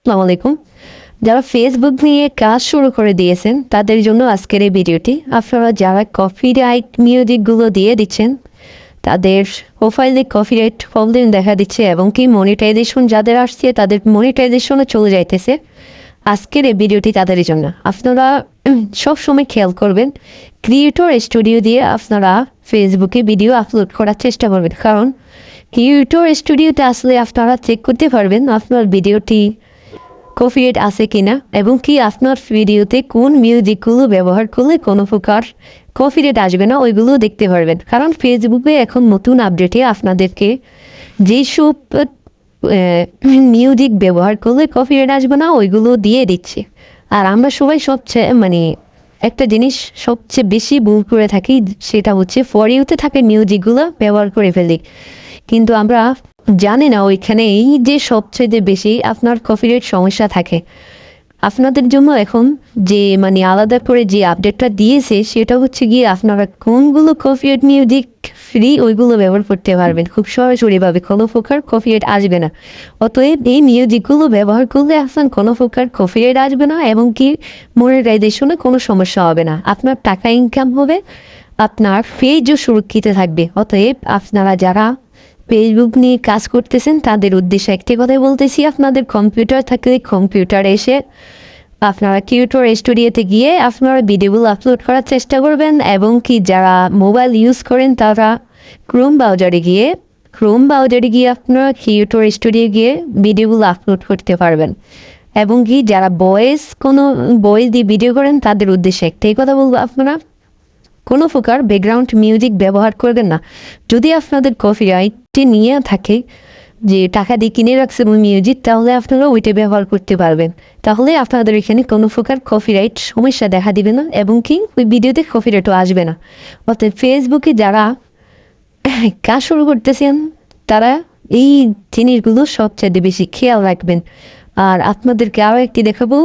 আসসালামু আলাইকুম। যারা ফেসবুক নিয়ে কাজ শুরু করে দিয়েছেন তাদের জন্য আজকের এই ভিডিওটি। আপনারা যারা কপিরাইট মিউজিকগুলো দিয়ে দিচ্ছেন তাদের প্রোফাইলে কপিরাইট প্রবলেম দেখা দিচ্ছে এবং কি মনিটাইজেশন যাদের আসছে তাদের মনিটাইজেশনও চলে যাইতেছে। আজকের এই ভিডিওটি তাদের জন্য। আপনারা সবসময় খেয়াল করবেন ক্রিয়েটর স্টুডিও দিয়ে আপনারা ফেসবুকে ভিডিও আপলোড করার চেষ্টা করবেন, কারণ ক্রিয়েটর স্টুডিওতে আসলে আপনারা চেক করতে পারবেন আপনার ভিডিওটি কপিরাইট আছে কিনা এবং কি আপনার ভিডিওতে কোন মিউজিকগুলো ব্যবহার করলে কোনো প্রকার কপিরাইট আসবে না ওইগুলো দেখতে পারবেন। কারণ ফেসবুকে এখন নতুন আপডেটে আপনাদেরকে যেসব মিউজিক ব্যবহার করলে কপিরাইট আসবে না ওইগুলো দিয়ে দিচ্ছে। আর আমরা সবাই সবচেয়ে একটা জিনিস সবচেয়ে বেশি ভুল করে থাকি, সেটা হচ্ছে ফর ইউতে থাকে মিউজিকগুলো ব্যবহার করে ফেলি, কিন্তু আমরা জানি না ওইখানে এই যে সবচেয়ে বেশি আপনার কপিরাইট সমস্যা থাকে। আপনাদের জন্য এখন যে আলাদা করে যে আপডেটটা দিয়েছে সেটা হচ্ছে গিয়ে আপনারা কোনগুলো কপিরাইট মিউজিক ফ্রি ওইগুলো ব্যবহার করতে পারবেন খুব সরাসরিভাবে, কোনো প্রকার কপিরাইট আসবে না। অতএব এই মিউজিকগুলো ব্যবহার করলে আপনার কোনো প্রকার কপিরাইট আসবে না এবং কি মনিটাইজেশনে কোনো সমস্যা হবে না, আপনার টাকা ইনকাম হবে, আপনার পেজও সুরক্ষিত থাকবে। অতএব আপনারা যারা ফেসবুক নিয়ে কাজ করতেছেন তাদের উদ্দেশ্যে একটি কথাই বলতেছি, আপনাদের কম্পিউটার থাকলে কম্পিউটারে এসে আপনারা ক্রিয়েটর স্টুডিওতে গিয়ে আপনারা ভিডিওগুলো আপলোড করার চেষ্টা করবেন এবং কি যারা মোবাইল ইউজ করেন তারা ক্রোম ব্রাউজারে গিয়ে আপনারা ক্রিয়েটর স্টুডিও গিয়ে ভিডিওগুলো আপলোড করতে পারবেন। এবং কি যারা কোনো ভয়েস দিয়ে ভিডিও করেন তাদের উদ্দেশ্যে একটাই কথা বলবো, আপনারা কোনো প্রকার ব্যাকগ্রাউন্ড মিউজিক ব্যবহার করবেন না। যদি আপনাদের কপিরাইটটি নিয়ে থাকে যে টাকা দিয়ে কিনে রাখছেন ওই মিউজিক, তাহলে আপনারা ওইটা ব্যবহার করতে পারবেন, তাহলে আপনাদের এখানে কোনো প্রকার কপিরাইট সমস্যা দেখা দিবে না এবং কি ওই ভিডিওতে কপিরাইটও আসবে না। অর্থাৎ ফেসবুকে যারা কাজ শুরু করতেছেন তারা এই জিনিসগুলো সবচেয়ে বেশি খেয়াল রাখবেন। আর আপনাদেরকে আরও একটি দেখাবো,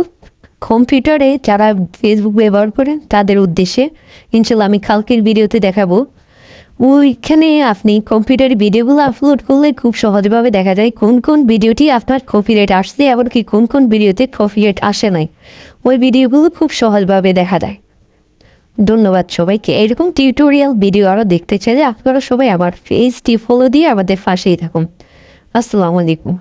কম্পিউটারে যারা ফেসবুক ব্যবহার করেন তাদের উদ্দেশ্যে ইনশাল্লাহ আমি কালকের ভিডিওতে দেখাবো। ওইখানে আপনি কম্পিউটারে ভিডিওগুলো আপলোড করলে খুব সহজভাবে দেখা যায় কোন কোন ভিডিওটি আপনার কপিরাইট আসছে এমনকি কোন কোন ভিডিওতে কপিরাইট আসে নাই, ওই ভিডিওগুলো খুব সহজভাবে দেখা যায়। ধন্যবাদ সবাইকে। এরকম টিউটোরিয়াল ভিডিও আরও দেখতে চাইলে আপনারা সবাই আমার পেজটি ফলো দিয়ে আমাদের পাশেই থাকুন। আসসালামু আলাইকুম।